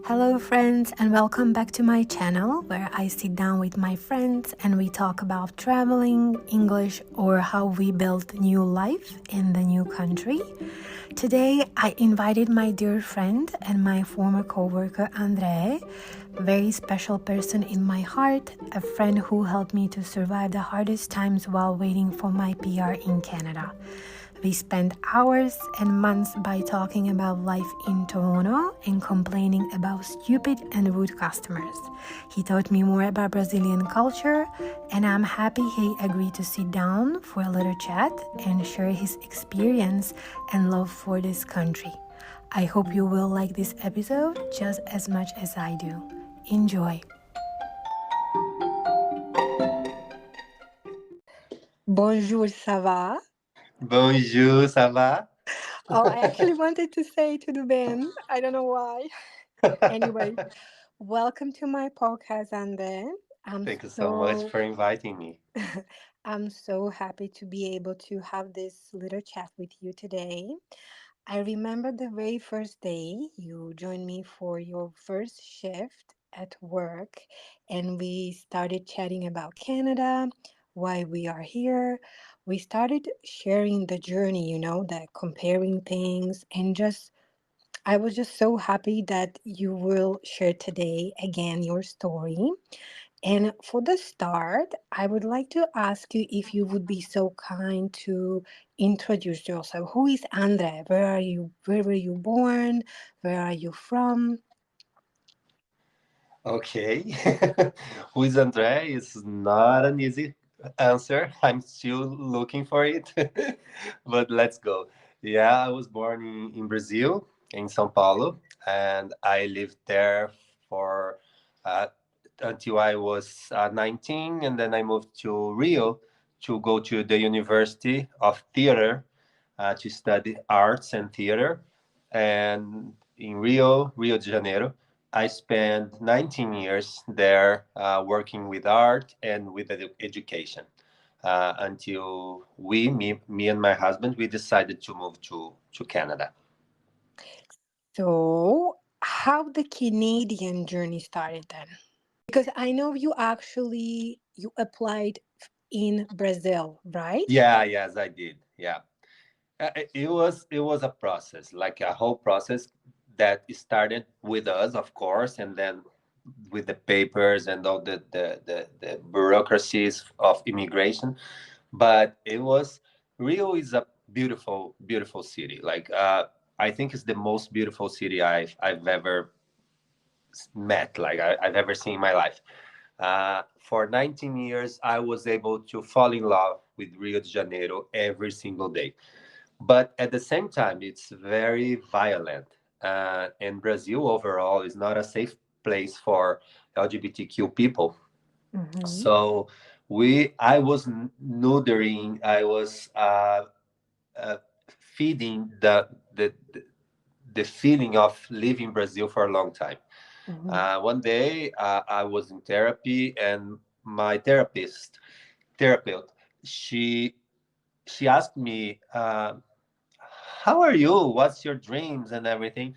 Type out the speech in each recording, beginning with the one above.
Hello, friends, and welcome back to my channel where I sit down with my friends and we talk about traveling, English, or how we build new life in the new country. Today, I invited my dear friend and my former co-worker André, a very special person in my heart, a friend who helped me to survive the hardest times while waiting for my PR in Canada. We spent hours and months by talking about life in Toronto and complaining about stupid and rude customers. He taught me more about Brazilian culture, and I'm happy he agreed to sit down for a little chat and share his experience and love for this country. I hope you will like this episode just as much as I do. Enjoy! Bonjour, ça va? Bonjour, ça va? Oh, I actually wanted to say to the band. I don't know why. Anyway, welcome to my podcast, André. I'm Thank you so much so for inviting me. I'm so happy to be able to have this little chat with you today. I remember the very first day you joined me for your first shift at work, and we started chatting about Canada, why we are here. We started sharing the journey, that comparing things, and just I was just so happy that you will share today again your story. And for the start, I would like to ask you if you would be so kind to introduce yourself. Who is Andre? Where are you? Where were you born? Where are you from? Okay. Who is André? It's not an easy answer. I'm still looking for it. But let's go. Yeah, I was born in Brazil, in São Paulo, and I lived there for uh, until I was 19, and then I moved to Rio to go to the University of Theater to study arts and theater. And in Rio de Janeiro, I spent 19 years there working with art and with education until me and my husband, we decided to move to Canada. So, how the Canadian journey started then? Because I know you applied in Brazil, right? Yeah, yes, I did. Yeah. It was a process, like a whole process that started with us, of course, and then with the papers and all the bureaucracies of immigration. But it was Rio is a beautiful city. Like I think it's the most beautiful city I've ever met, like I've ever seen in my life. For 19 years, I was able to fall in love with Rio de Janeiro every single day, but at the same time it's very violent, and Brazil overall is not a safe place for LGBTQ people. Mm-hmm. So I was nurturing, I was uh, feeding the feeling of living Brazil for a long time. Mm-hmm. One day I was in therapy, and my therapist, she she asked me, how are you? What's your dreams and everything?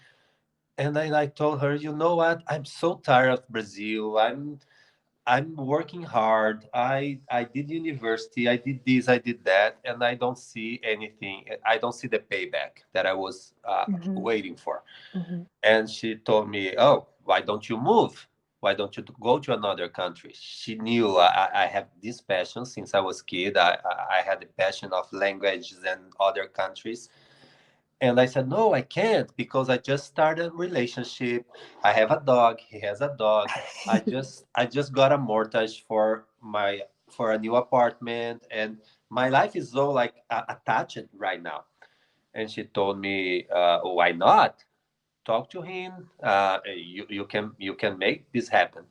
And I told her, you know what? I'm so tired of Brazil. I'm working hard. I did university. I did this. I did that, and I don't see anything. I don't see the payback that I was Mm-hmm. waiting for. Mm-hmm. And she told me, oh, why don't you move? Why don't you go to another country? She knew I have this passion since I was kid. I had the passion of languages and other countries, and I said, no, I can't, because I just started a relationship. I have a dog. He has a dog. I just got a mortgage for a new apartment, and my life is so like attached right now. And she told me, why not? Talk to him. You can make this happen.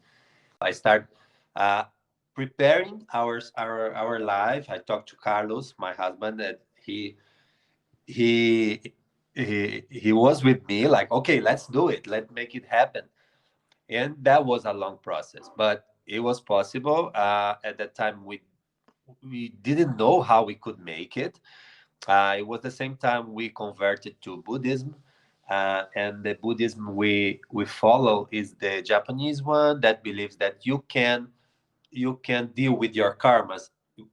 I start uh, preparing our life. I talked to Carlos, my husband, and he he was with me, like, okay, let's do it, let's make it happen. And that was a long process, but it was possible. At that time we didn't know how we could make it. It was the same time we converted to Buddhism. And the Buddhism we follow is the Japanese one that believes that you can deal with your karmas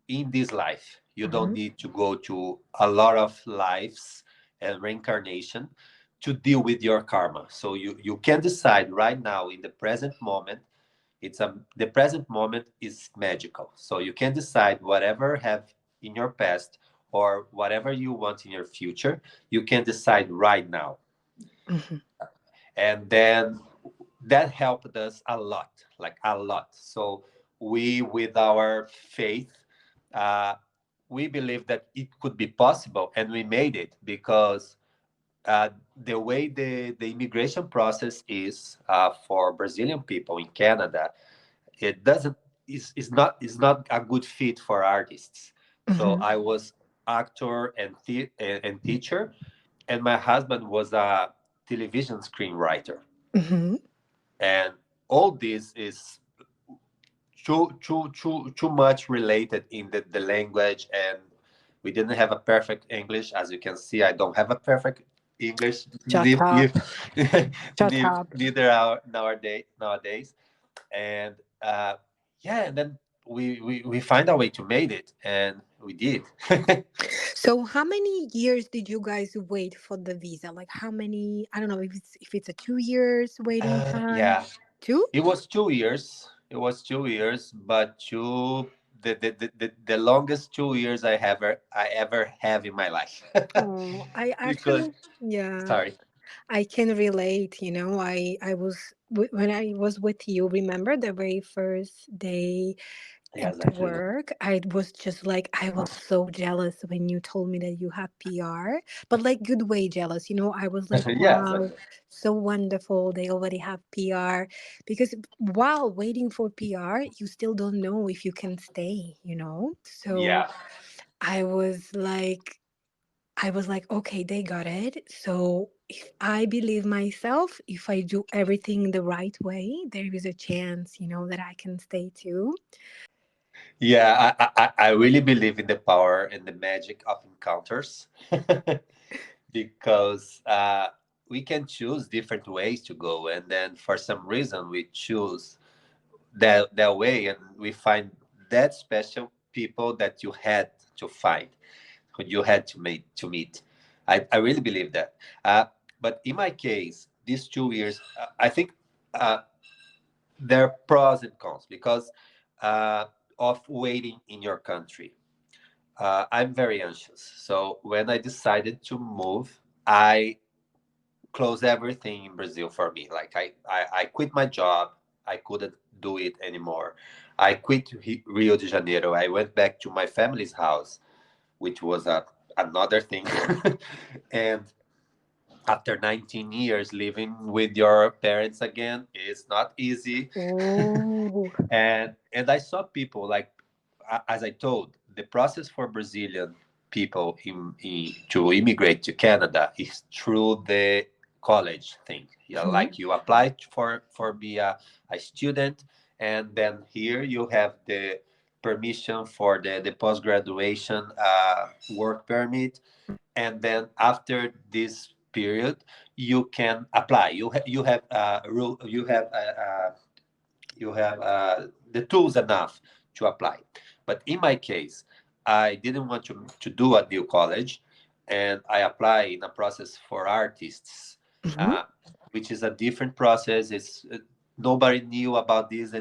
in this life. You don't Mm-hmm. need to go to a lot of lives and reincarnation to deal with your karma. So you can decide right now in the present moment. The present moment is magical. So you can decide whatever have in your past or whatever you want in your future. You can decide right now, Mm-hmm. and then that helped us a lot, like a lot. So we, with our faith, uh, we believe that it could be possible, and we made it because the way the immigration process is for Brazilian people in Canada, it doesn't is not a good fit for artists. So Mm-hmm. I was actor and teacher, and my husband was a television screenwriter, Mm-hmm. and all this is too much related in the language, and we didn't have a perfect English. As you can see, I don't have a perfect English, Shut up. Shut up. neither our nowadays. And yeah, and then we find a way to make it, and we did. So how many years did you guys wait for the visa? Like how many, I don't know if it's a 2 years waiting time. Yeah, Two? it was 2 years. It was 2 years, but the longest 2 years I ever have in my life. Oh, I Because actually, yeah, sorry, I can relate. I was when I was with you. Remember the very first day yes, at I do. work? I was just like, I was so jealous when you told me that you have PR, but like good way jealous. I was like, Yes, wow, so wonderful. They already have PR because while waiting for PR, you still don't know if you can stay. So yeah. I was like, okay, they got it. So if I believe myself, if I do everything the right way, there is a chance, that I can stay too. Yeah, I really believe in the power and the magic of encounters, because we can choose different ways to go, and then for some reason we choose that way, and we find that special people that you had to find, who you had to meet. I really believe that. But in my case, these 2 years, I think uh, there are pros and cons because uh, of waiting in your country. I'm very anxious. So when I decided to move, I closed everything in Brazil for me. Like I quit my job. I couldn't do it anymore. I quit Rio de Janeiro. I went back to my family's house, which was another thing. And after 19 years living with your parents again is not easy. Oh. And I saw people like, as I told, the process for Brazilian people to immigrate to Canada is through the college thing. Yeah, Mhm. like you apply for be a student, and then here you have the permission for the post graduation work permit, and then after this period you can apply. You have the tools enough to apply. But in my case, I didn't want to do a new college, and I applied in a process for artists, Mhm. uh, which is a different process. Nobody knew about this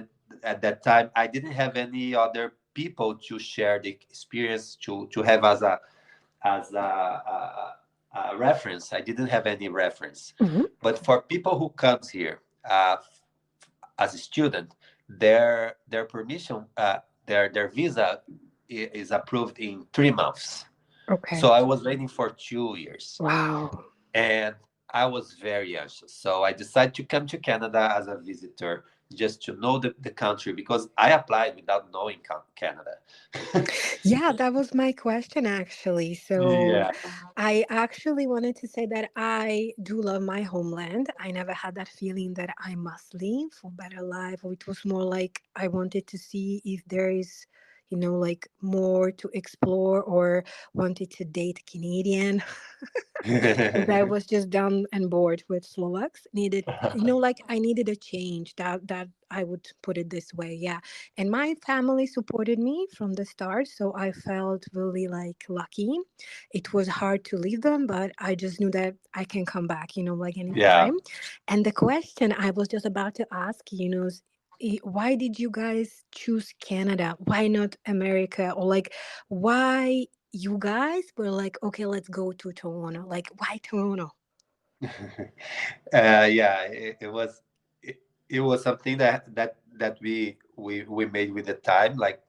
at that time. I didn't have any other people to share the experience to have as a reference. I didn't have any reference. Mhm. But for people who comes here as a student, their permission, their visa is approved in 3 months. Okay. So I was waiting for 2 years, Wow. and I was very anxious. So I decided to come to Canada as a visitor just to know the country, because I applied without knowing Canada. Yeah, that was my question actually. So Yeah. I actually wanted to say that I do love my homeland. I never had that feeling that I must leave for better life, or it was more like I wanted to see if there is, like more to explore or wanted to date Canadian. Because I was just done and bored with Slovaks. Needed, like I needed a change. That I would put it this way, yeah. And my family supported me from the start, so I felt really like lucky. It was hard to leave them, but I just knew that I can come back, like Yeah. anytime. And the question I was just about to ask, why did you guys choose Canada? Why not America? Or like, why you guys were like, okay, let's go to Toronto. Like, why Toronto? Yeah, it, it was something that we made with the time. Like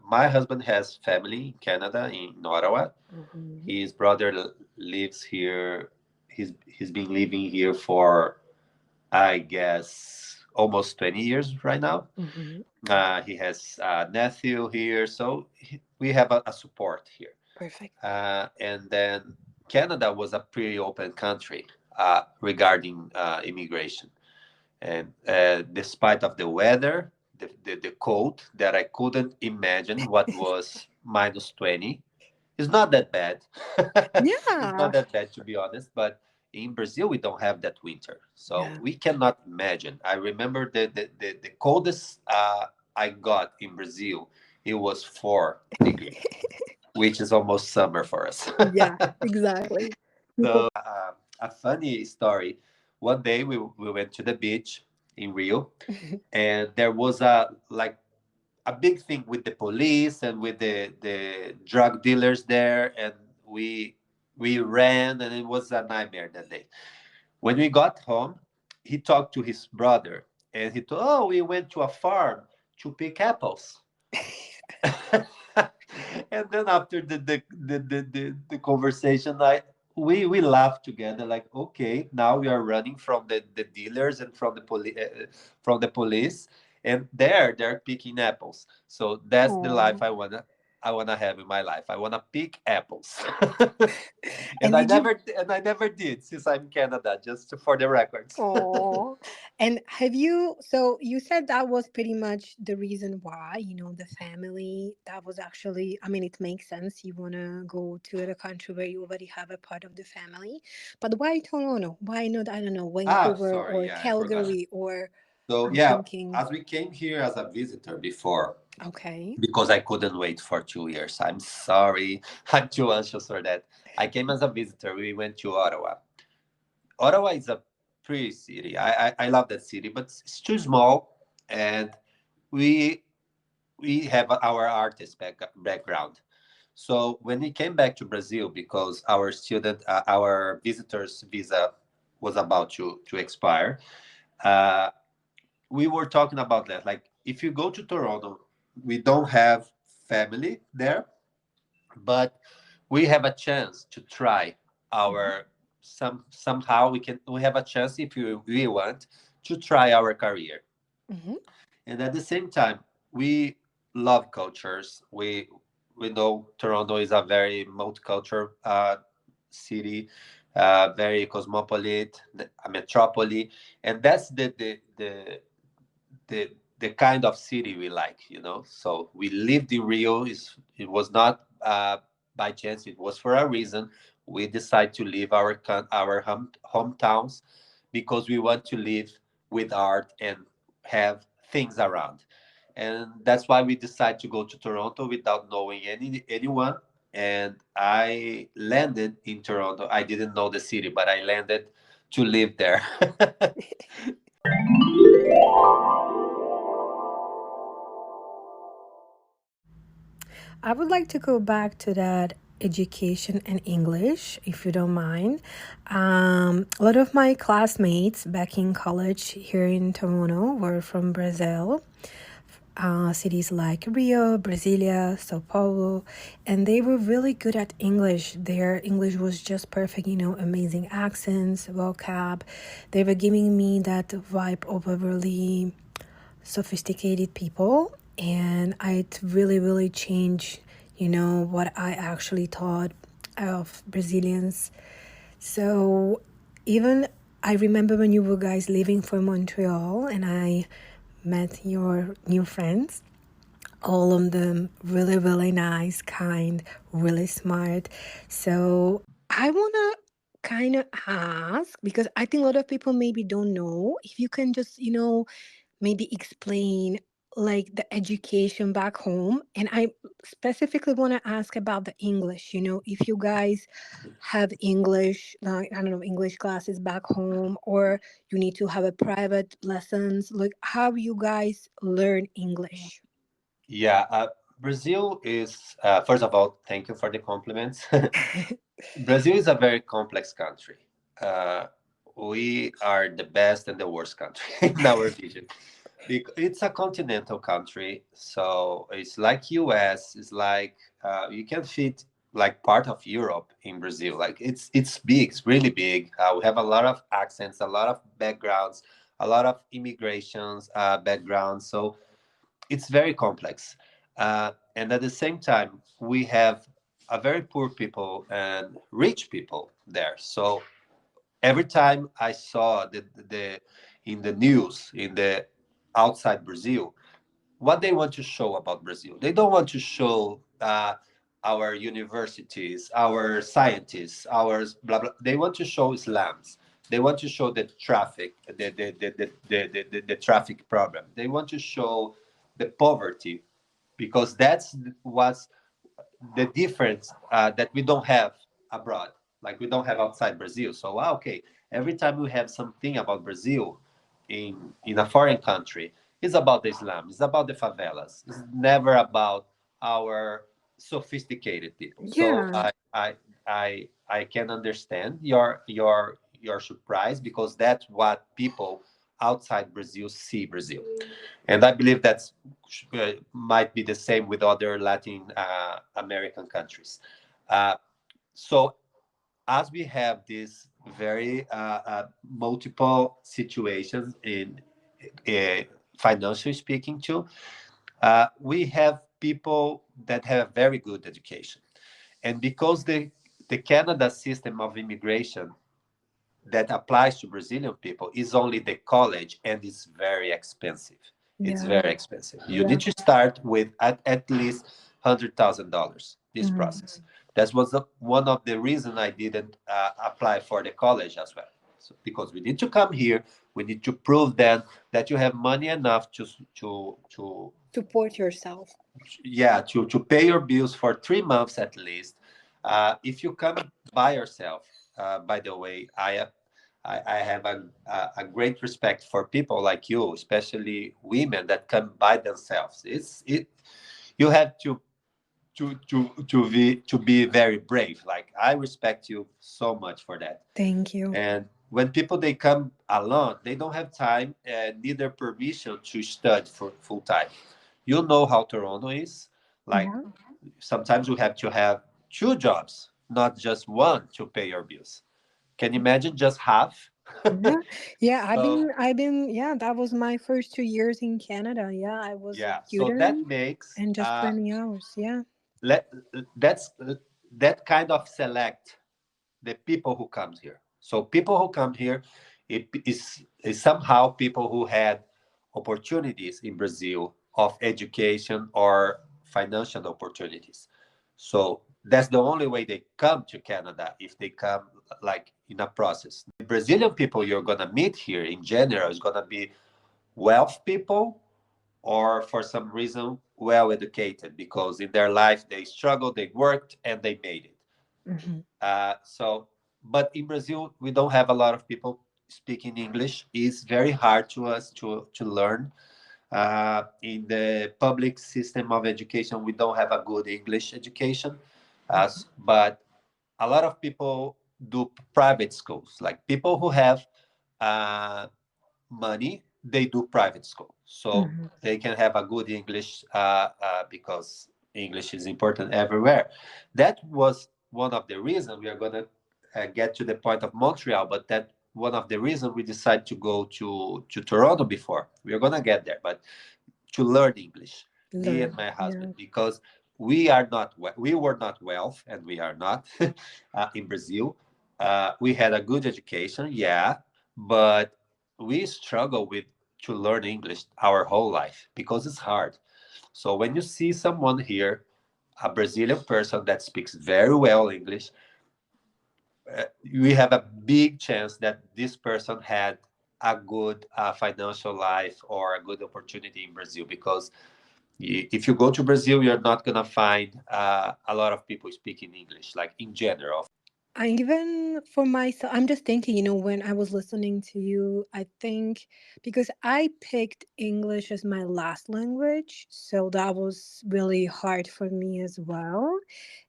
my husband has family in Canada, in Ottawa. Mm-hmm. His brother lives here. He's been living here for, I guess, almost 20 years right now. Mm-hmm. He has a nephew here, so we have a support here. Perfect. And then Canada was a pretty open country regarding immigration. And despite of the weather, the cold that I couldn't imagine what was minus 20, it's not that bad. It's Yeah. not that bad, to be honest. But in Brazil, we don't have that winter. So Yeah. we cannot imagine. I remember the coldest I got in Brazil, it was 4 degrees, which is almost summer for us. Yeah, exactly. People. So, a funny story. One day we went to the beach in Rio, and there was a big thing with the police and with the drug dealers there, and we ran, and it was a nightmare that day. When we got home, he talked to his brother, and he told, "Oh, we went to a farm to pick apples." And then after the conversation, we laughed together like, okay, now we are running from the dealers and from the police, and they're picking apples. So that's the life Oh. I wanna have in my life. I wanna pick apples. And did you? And I never did since I'm in Canada, just for the records. Oh. And have you? So you said that was pretty much the reason why, the family. That was actually. I mean, it makes sense. You wanna go to the country where you already have a part of the family. But why Toronto? Why not? I don't know, Vancouver Sorry, or yeah, I forgot. Calgary or. So I'm yeah, thinking. as we came here as a visitor before, Okay. because I couldn't wait for 2 years. I'm sorry. I'm too anxious for that. I came as a visitor. We went to Ottawa. Ottawa is a pretty city. I love that city, but it's too small, and we we have our artist background. So when we came back to Brazil, because our visitors visa was about to expire, uh, we were talking about that. Like, if you go to Toronto, we don't have family there, but we have a chance to try our somehow we have a chance, if we want to try our career. Mm-hmm. And at the same time, we love cultures. We know Toronto is a very multicultural city, very cosmopolitan, a metropolis, and that's the kind of city we like. So we lived in Rio. It was not by chance. It was for a reason. We decided to leave our hometowns because we want to live with art and have things around. And that's why we decided to go to Toronto without knowing anyone. And I landed in Toronto. I didn't know the city, but I landed to live there. I would like to go back to that education and English, if you don't mind. A lot of my classmates back in college here in Toronto were from Brazil, cities like Rio, Brasilia, Sao Paulo, and they were really good at English. Their English was just perfect, amazing accents, vocab. They were giving me that vibe of a really sophisticated people, and it really, really changed, what I actually thought of Brazilians. So even I remember when you were guys leaving for Montreal and I met your new friends. All of them really, really nice, kind, really smart. So I want to kind of ask, because I think a lot of people maybe don't know, if you can just, maybe explain like the education back home. And I specifically want to ask about the English, if you guys have English, like, I don't know, English classes back home, or you need to have a private lessons, like how you guys learn English. Yeah, Brazil is, first of all, thank you for the compliments. Brazil is a very complex country. Uh, we are the best and the worst country in our vision. It's a continental country, so it's like US. It's like you can fit like part of Europe in Brazil. Like it's big. It's really big. We have a lot of accents, a lot of backgrounds, a lot of immigrations backgrounds. So it's very complex. And at the same time, we have a very poor people and rich people there. So every time I saw the in the news in the outside Brazil, what they want to show about Brazil, they don't want to show our universities, our scientists, our blah blah. They want to show slums. They want to show the traffic, the traffic problem. They want to show the poverty because that's what's the difference that we don't have abroad, like we don't have outside Brazil. So okay, every time we have something about Brazil in a foreign country, it's about the Islam, it's about the favelas. It's never about our sophisticated people. So Yeah. I can understand your surprise because that's what people outside Brazil see Brazil, and I believe that's might be the same with other Latin American countries. Uh, so as we have these very multiple situations in uh, financially speaking too, we have people that have very good education, and because the Canada system of immigration that applies to Brazilian people is only the college, and it's very expensive. It's Yeah. very expensive. You Yeah. need to start with at least $100,000. This Mhm. process. That was one of the reasons I didn't apply for the college as well. So, because we need to come here, we need to prove then that you have money enough to Support yourself. yeah to pay your bills for 3 months at least. If you come by yourself, by the way, I have a great respect for people like you, especially women that come by themselves. You have to be very brave. Like I respect you so much for that. Thank you. And when people they come alone, they don't have time and neither permission to study for full time. You know how Toronto is. Like Yeah. sometimes you have to have two jobs, not just one to pay your bills. Can you imagine just half? Yeah. Yeah. I've So been, I've been, yeah, that was my first 2 years in Canada. Yeah. I was a yeah, so that student makes and just 20 hours. Yeah. let that's that kind of select the people who come here. So people who come here is somehow people who had opportunities in Brazil of education or financial opportunities. So that's the only way they come to Canada if they come like in a process. The Brazilian people you're gonna meet here in general is gonna be wealth people or for some reason well educated because in their life they struggled, they worked, and they made it. Hmm. But in Brazil, we don't have a lot of people speaking English. It's very hard to us to learn. In the public system of education, we don't have a good English education. But a lot of people do private schools, like people who have uh, money, they do private school. So Hmm. they can have a good English because English is important everywhere. That was one of the reasons we are going to get to the point of Montreal, but that one of the reasons we decided to go to Toronto before. We are going to get there, but to learn English, me and Learn. my Yeah. husband, because we were not wealth, and we are not in Brazil. We had a good education, yeah, but we struggle with to learn English our whole life because it's hard. So when you see someone here, a Brazilian person that speaks very well English, we have a big chance that this person had a good financial life or a good opportunity in Brazil, because if you go to Brazil, you're not going to find a lot of people speaking English, like in general. I even for myself, I'm just thinking, when I was listening to you, I think because I picked English as my last language, so that was really hard for me as well.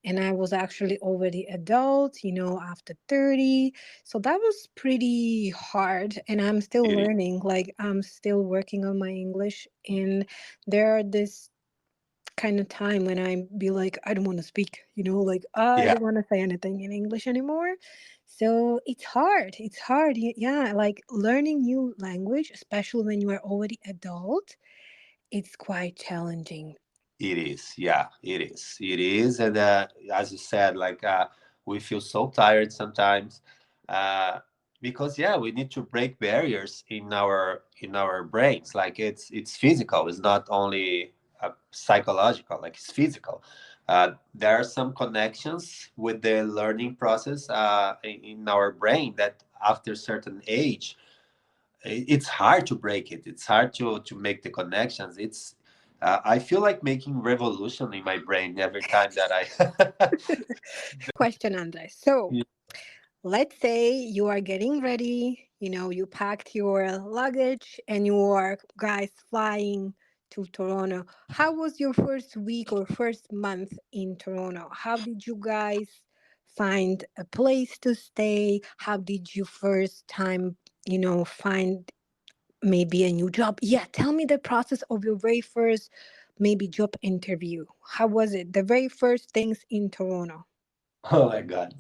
And I was actually already adult, after 30. So that was pretty hard. And I'm still It is. learning, like, I'm still working on my English. And there are this kind of time when I be like, I don't want to speak, like I Yeah, don't want to say anything in English anymore. So it's hard. It's hard. Yeah, like learning new language, especially when you are already adult, it's quite challenging. it is. Yeah, it is. It is. And as you said, like we feel so tired sometimes, uh, because yeah, we need to break barriers in our brains. Like it's physical. It's not only psychological. Like it's physical. There are some connections with the learning process in our brain that after a certain age, it's hard to break it. It's hard to make the connections. I feel like making revolution in my brain every time that I. Question, André. So let's say you are getting ready, you packed your luggage and you are guys flying to Toronto. How was your first week or first month in Toronto? How did you guys find a place to stay? How did you first time, find maybe a new job? Yeah, tell me the process of your very first maybe job interview. How was it? The very first things in Toronto. Oh my God.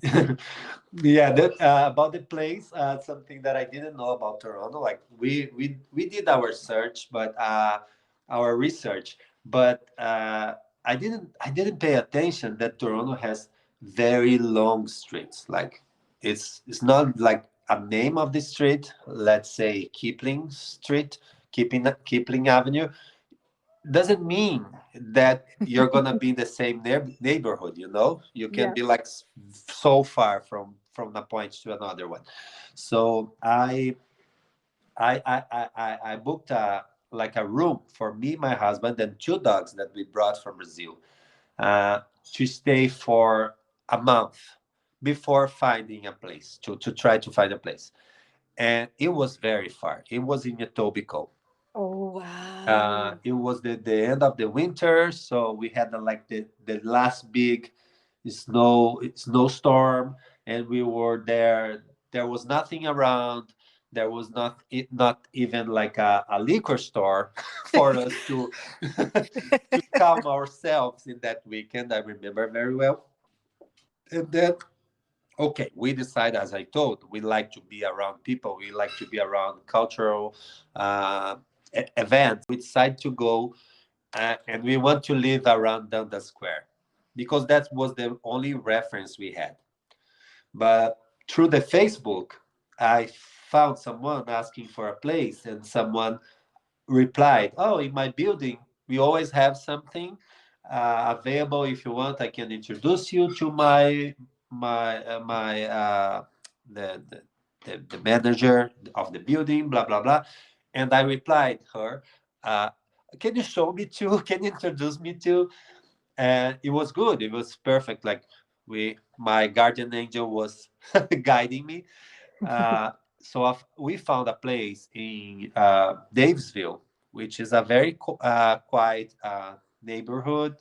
Yeah, about the place, something that I didn't know about Toronto. Like we did our search, but our research, but I didn't pay attention that Toronto has very long streets. Like it's not like a name of the street. Let's say Kipling Street, Kipling Avenue doesn't mean that you're gonna be in the same neighborhood. You can Yeah. be like so far from a point to another one. So I booked a room for me, my husband, and two dogs that we brought from Brazil, uh, to stay for a month before finding a place, to try to find a place. And it was very far. It was in Etobicoke. Oh, wow. It was the end of the winter, so we had like the last big snowstorm, and we were there. There was nothing around. There was not even like a liquor store for us to to calm ourselves in that weekend. I remember very well. And then, okay, we decided, as I told, we like to be around people. We like to be around cultural uh, events. We decided to go, and we want to live around Dundas Square because that was the only reference we had. But through the Facebook, I found someone asking for a place, and someone replied, "Oh, in my building, we always have something available. If you want, I can introduce you to my the, the the manager of the building, blah blah blah." And I replied her, uh, "Can you show me to? Can you introduce me to?" And it was good. It was perfect. Like my guardian angel was guiding me. Uh, we found a place in Davesville, which is a very quiet neighborhood,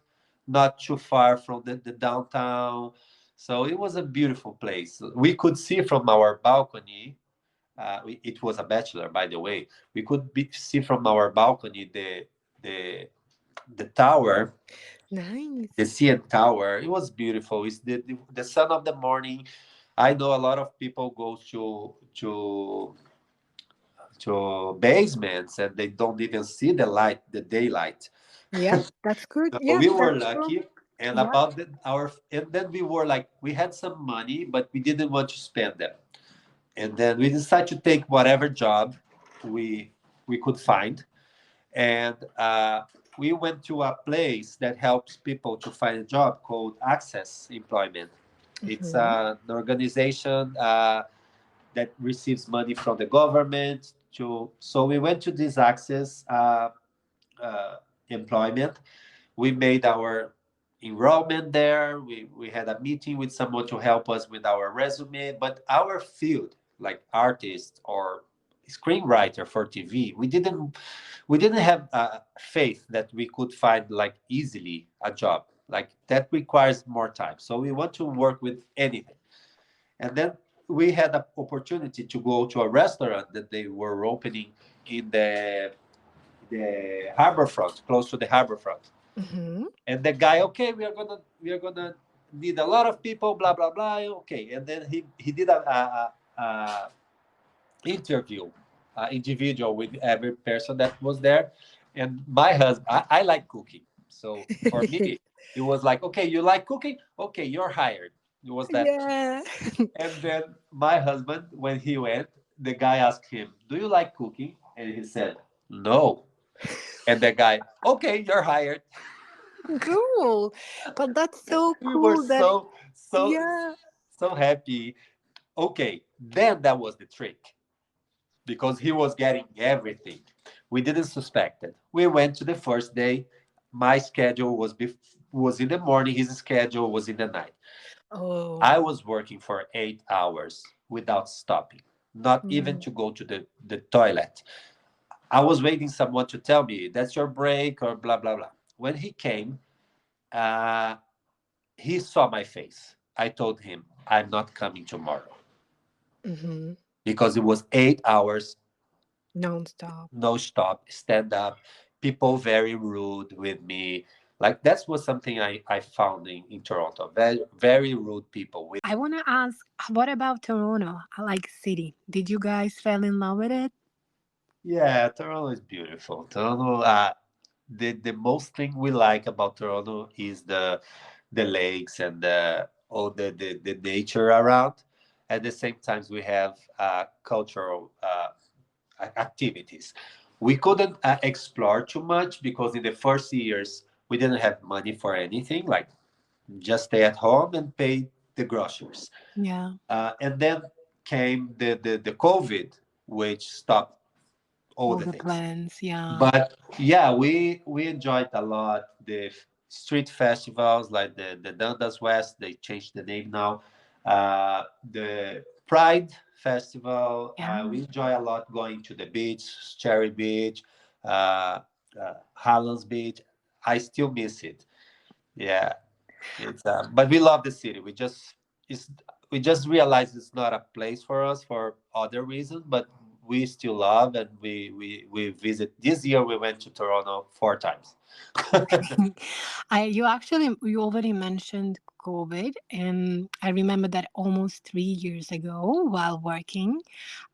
not too far from the downtown. So it was a beautiful place. We could see from our balcony. It was a bachelor, by the way. We could see from our balcony the the tower, the Nice. CN Tower. It was beautiful. It's the sun of the morning. I know a lot of people go to basements and they don't even see the daylight. Yep, that's good. So Yep, we were that's true. lucky. And Yep. about our and then we were like we had some money, but we didn't want to spend them. And then we decided to take whatever job we we could find. And we went to a place that helps people to find a job called Access Employment. It's Mm-hmm. an organization that receives money from the government to. So we went to this Access uh, Employment. We made our enrollment there. We had a meeting with someone to help us with our resume, but our field, like artist or screenwriter for TV, we didn't have faith that we could find like easily a job like that requires more time. So we want to work with anything. And then we had an opportunity to go to a restaurant that they were opening in the harbor front, close to the harbor front. Mm-hmm. And the guy, okay, we are gonna need a lot of people, blah blah blah. Okay, and then he did a interview, individual with every person that was there. And my husband, I like cooking, so for me, it was like, okay, you like cooking, okay, you're hired. It was that. Yeah. And then my husband, when he went, the guy asked him, "Do you like cooking?" And he said, "No." And the guy, "Okay, you're hired." Cool. But that's so We were cool that, so yeah. so happy. Okay, then that was the trick because he was getting everything. We didn't suspect it. We went to the first day. My schedule was in the morning. His schedule was in the night. Oh. I was working for 8 hours without stopping, not even Mm. to go to the toilet. I was waiting someone to tell me that's your break or blah blah blah. When he came, uh, he saw my face. I told him I'm not coming tomorrow Mm-hmm. because it was 8 hours Non-stop. no stop, stand up, people very rude with me. Like that was something I found in Toronto. Very, very rude people with. I want to ask, what about Toronto? I like city. Did you guys fall in love with it? Yeah, Toronto is beautiful. Toronto, the most thing we like about Toronto is the lakes and all the nature around. At the same time, we have cultural activities. We couldn't explore too much because in the first years we didn't have money for anything, like just stay at home and pay the groceries. Yeah. And then came the COVID, which stopped all All the the things. plans. Yeah. But yeah, we enjoyed a lot the street festivals like the Dundas West. They changed the name now. The Pride Festival. Yeah. We enjoy a lot going to the beach, Cherry Beach, uh, Highlands Beach. I still miss it. Yeah, it's but we love the city. It's we just realized it's not a place for us for other reasons, but we still love and we visit. This year we went to Toronto 4 times. You already mentioned COVID, and I remember that almost 3 years ago, while working,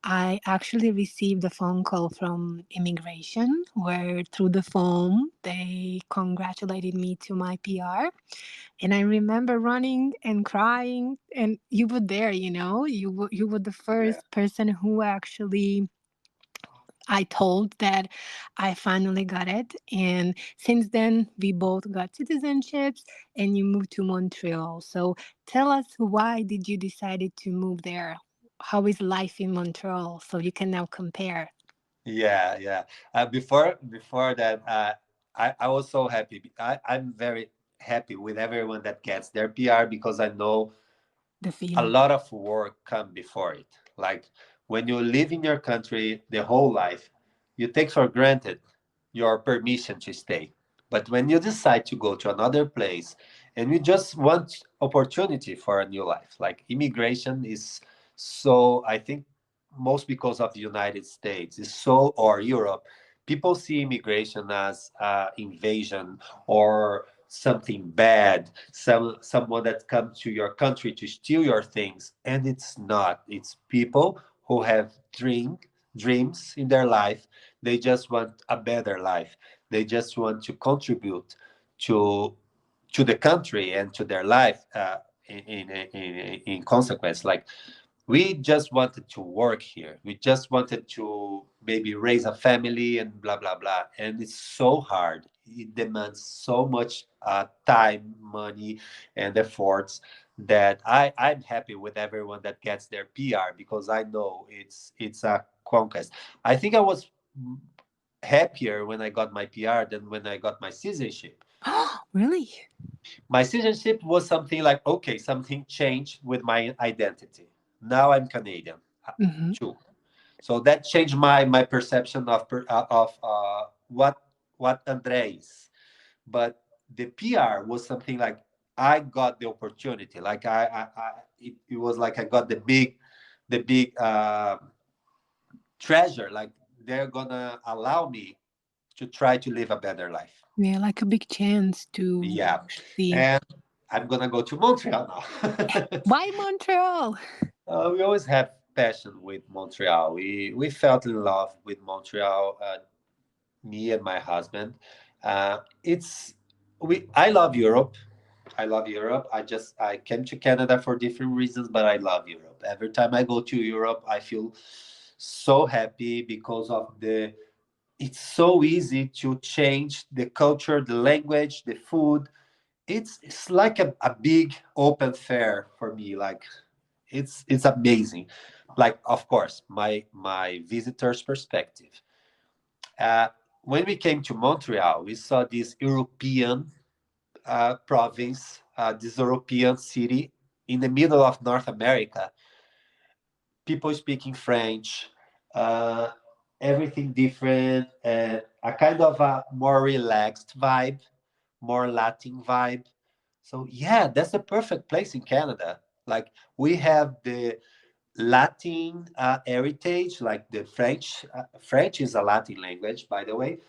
I actually received a phone call from immigration, where through the phone they congratulated me to my PR. And I remember running and crying, and you were there. You were the Yeah. first person who actually I told that I finally got it. And since then, we both got citizenships, and you moved to Montreal. So tell us, why did you decided to move there? How is life in Montreal? So you can now compare. Yeah, yeah. Before that, I was so happy. I'm very happy with everyone that gets their PR because I know The a feeling. lot of work come before it. Like when you live in your country the whole life, you take for granted your permission to stay. But when you decide to go to another place and you just want opportunity for a new life, like immigration is so, I think most because of the United States is so, or Europe, people see immigration as invasion or something bad, someone that comes to your country to steal your things, and it's not. It's people who have dreams in their life. They just want a better life. They just want to contribute to to the country and to their life in consequence. Like we just wanted to work here. We just wanted to maybe raise a family and blah blah blah. And it's so hard. it demands so much time, money, and efforts that I'm happy with everyone that gets their PR because I know it's a conquest. I think I was happier when I got my PR than when I got my citizenship. Really? My citizenship was something like, okay, something changed with my identity. Now I'm Canadian Hmm. too. So that changed my perception of what André is. But the PR was something like I got the opportunity. Like it was like I got the big treasure. Like they're gonna allow me to try to live a better life. Yeah, like a big chance to Yeah, see. and I'm gonna go to Montreal now. Why Montreal? We always have passion with Montreal. We felt in love with Montreal. Me and my husband. It's we. I love Europe. I love Europe. I came to Canada for different reasons, but I love Europe. Every time I go to Europe, I feel so happy because of the. It's so easy to change the culture, the language, the food. It's like a big open fair for me. Like it's amazing. Like of course, my visitor's perspective. Uh, when we came to Montreal, we saw this European province, this European city in the middle of North America. People speaking French, uh, everything different, a kind of a more relaxed vibe, more Latin vibe. So yeah, that's the perfect place in Canada. Like we have the Latin heritage, like the French. French is a Latin language, by the way.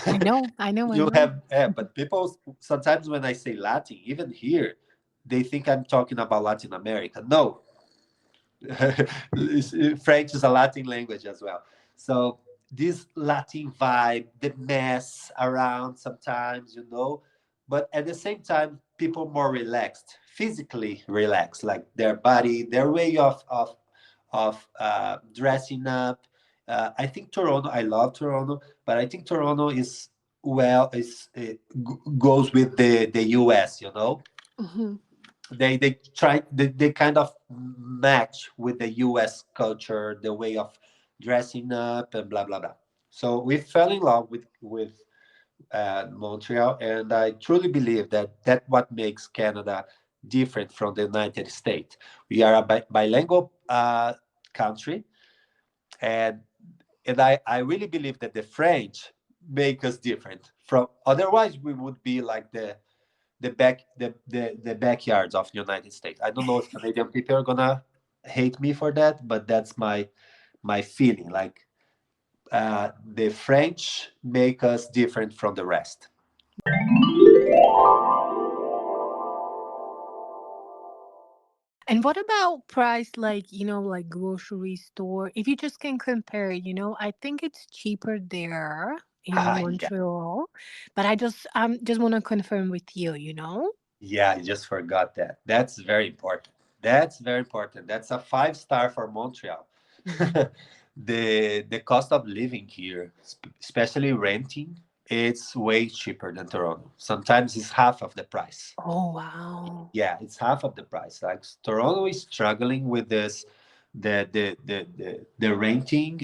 I know, I know, I You know. have, but people sometimes when I say Latin, even here, they think I'm talking about Latin America. No, French is a Latin language as well. So this Latin vibe, the mess around sometimes, but at the same time, people more relaxed, physically relaxed, like their body, their way of dressing up. I think Toronto. I love Toronto, but I think Toronto is well is goes with the US. Hmm. They kind of match with the US culture, the way of dressing up and blah blah blah. So we fell in love with Montreal, and I truly believe that what makes Canada different from the United States. We are a bilingual country, and I really believe that the French make us different from. Otherwise, we would be like the backyards of the United States. I don't know if Canadian people are gonna hate me for that, but that's my feeling. Like the French make us different from the rest. And what about price, like, like grocery store? If you just can compare, I think it's cheaper there in Yeah, Montreal, but I just want to confirm with you. yeah. I just forgot that. That's very important. That's very important. That's a 5 star for Montreal. Hmm. The cost of living here, especially renting, it's way cheaper than Toronto. Sometimes it's half of the price. Oh, wow. Yeah, it's half of the price. Like Toronto is struggling with this, the renting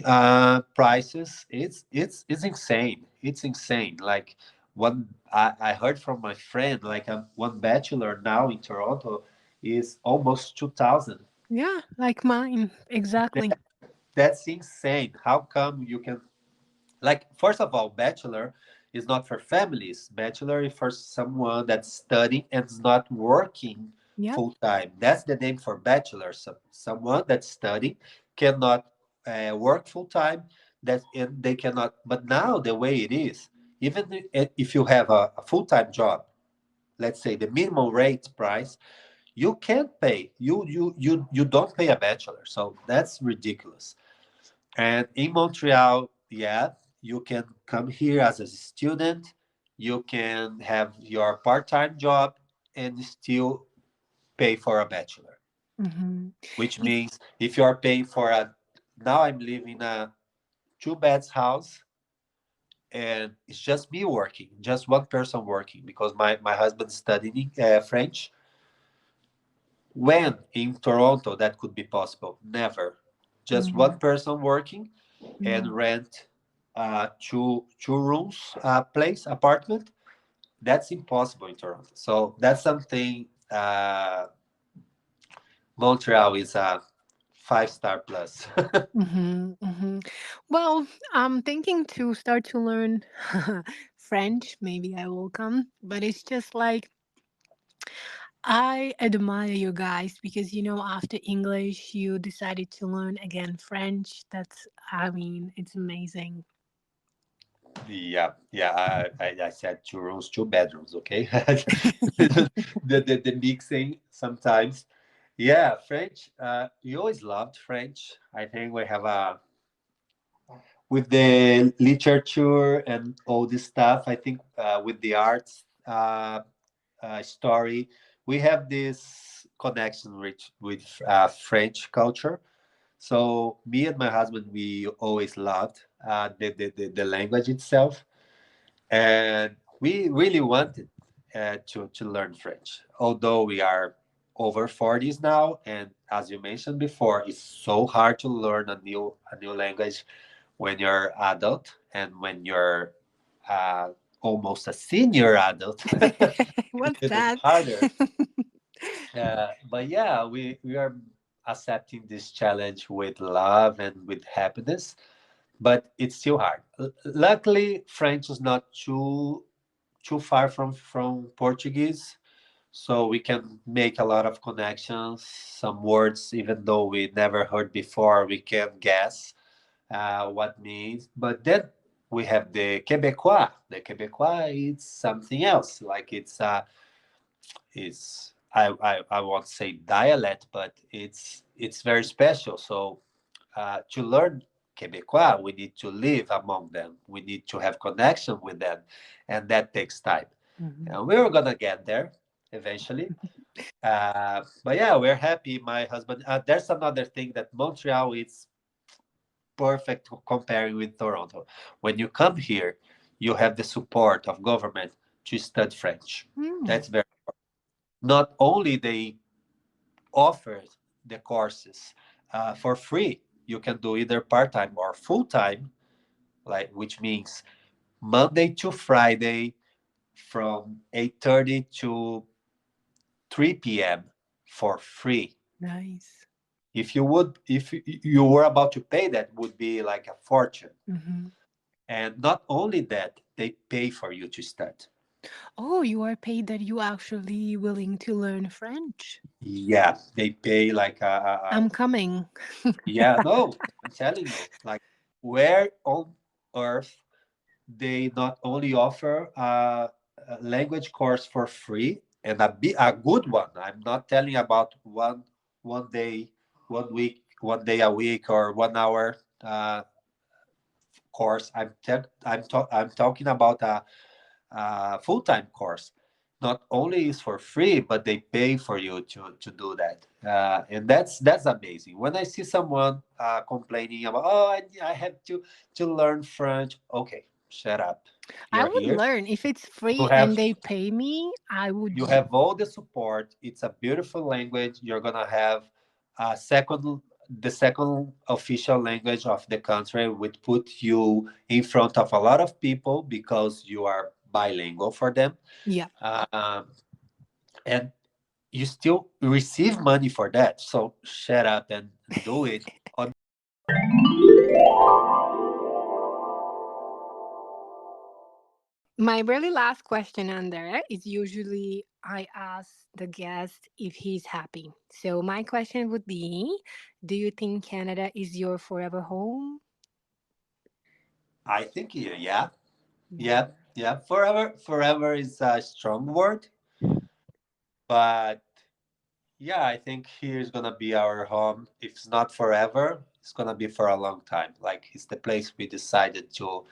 prices. It's insane. It's insane. Like one I heard from my friend, like one bachelor now in Toronto is almost 2,000. Yeah, like mine. Exactly. That's insane. How come you can like first of all, bachelor is not for families. Bachelor is for someone that's studying and is not working Yep. full time. That's the name for bachelor. So someone that's studying cannot work full time. That and they cannot. But now the way it is, even if you have a full time job, let's say the minimum rate price, you can't pay. You don't pay a bachelor. So that's ridiculous. And in Montreal, yeah, you can come here as a student. You can have your part-time job and still pay for a bachelor, Hmm. which means if you are paying for a now I'm living in a two beds house. and it's just me working, just one person working, because my husband studying French. When in Toronto that could be possible? Never. Just one Mm, person working and mm. rent two rooms place apartment. That's impossible in Toronto. So that's something. Montreal is a 5-star plus. Mm-hmm, mm-hmm. Well, I'm thinking to start to learn French. Maybe I will come, but it's just like I admire you guys because after English, you decided to learn again French. I mean, it's amazing. Yeah, yeah. I said 2 rooms, 2 bedrooms. Okay, the mixing sometimes. Yeah, French. We always loved French. I think we have a with the literature and all this stuff. I think with the arts story, we have this connection with French culture. So me and my husband, we always loved the language itself, and we really wanted to learn French. Although we are over 40s now, and as you mentioned before, it's so hard to learn a new language when you're adult and when you're uh, almost a senior adult. It's What's even that? harder. But yeah, we are accepting this challenge with love and with happiness, but it's still hard. Luckily, French is not too far from Portuguese, so we can make a lot of connections. Some words, even though we never heard before, we can guess what means. But then we have the Quebecois. The Quebecois is something else. Like it's I won't say dialect, but it's very special. So to learn Quebecois, we need to live among them. We need to have connection with them, and that takes time. Mhm. And we're gonna get there eventually. But yeah, we're happy. My husband. There's another thing that Montreal is perfect comparing with Toronto. When you come here, you have the support of government to study French. Mm, That's very not only they offer the courses for free. You can do either part time or full time, like which means Monday to Friday from 8:30 to 3 p.m. for free. nice. If you were about to pay, that would be like a fortune. Hmm. And not only that, they pay for you to start. Oh, you are paid that you actually willing to learn French. Yeah, they pay like I'm coming. yeah. No, I'm telling you, like where on earth they not only offer a language course for free and a good one. I'm not telling about one day, 1 week, 1 day a week, or 1 hour course. I'm talking about a full time course. Not only is for free, but they pay for you to do that, and that's amazing. When I see someone complaining about, oh, I have to learn French. Okay, shut up. I You're would here. learn. If it's You free and have they pay me, I would. you have all the support. It's a beautiful language. You're gonna have the second official language of the country, would put you in front of a lot of people because you are bilingual for them. Yeah. Um, and you still receive money for that. So shut up and do it. On My really last question, André, is usually I ask the guest if he's happy. So my question would be, do you think Canada is your forever home? I think yeah, Yeah. yeah, yeah. Forever is a strong word, but yeah, I think here is gonna be our home. If it's not forever, it's gonna be for a long time. Like it's the place we decided to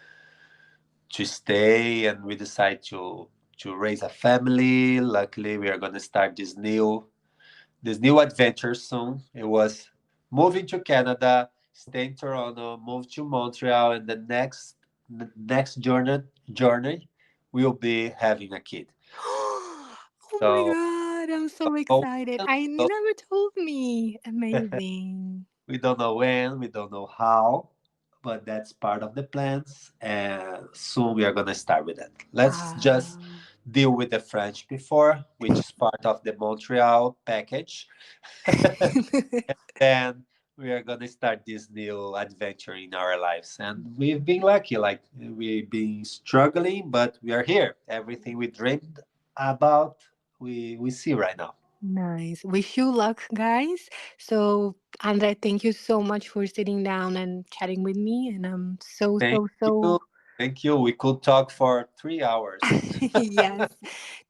stay, and we decide to raise a family. Luckily, we are gonna start this new adventure soon. It was moving to Canada, stay in Toronto, move to Montreal, and the next next journey we'll be having a kid. Oh my So, God, I'm so so excited. You never told me. Amazing. we don't know when, we don't know how, but that's part of the plans. And soon we are going to start with that. Let's just Wow. deal with the French before, which is part of the Montreal package. Then we are going to start this new adventure in our lives. And we've been lucky, like we've been struggling, but we are here. Everything we dreamed about, we see right now. Nice. Wish you luck, guys. So, André, thank you so much for sitting down and chatting with me. And I'm so, Thank so, you. so Thank you. We could talk for 3 hours. yes.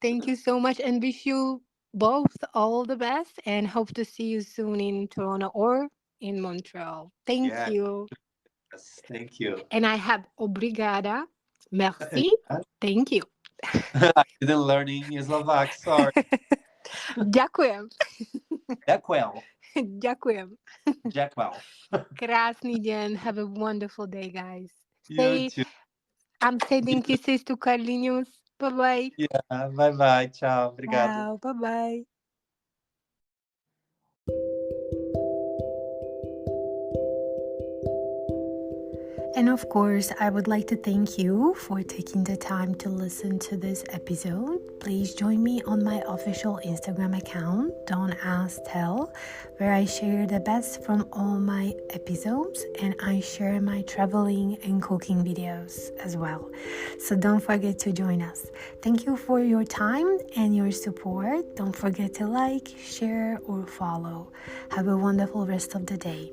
Thank you so much and wish you both all the best and hope to see you soon in Toronto or in Montreal. Thank Yes, you. thank you. And I have obrigada. Merci. Thank you. I didn't learn in Slovak. Sorry. Ďakujem. Ďakujem. Ďakujem. Ďakujem. Krásný deň. Have a wonderful day, guys. You Say, too. I'm sending kisses to Carlinhos. Bye-bye. Yeah, bye bye. Tchau. Obrigado. Ciao. Bye-bye. And of course, I would like to thank you for taking the time to listen to this episode. Please join me on my official Instagram account, Don't Ask Tell, where I share the best from all my episodes and I share my traveling and cooking videos as well. So don't forget to join us. Thank you for your time and your support. Don't forget to like, share, or follow. Have a wonderful rest of the day.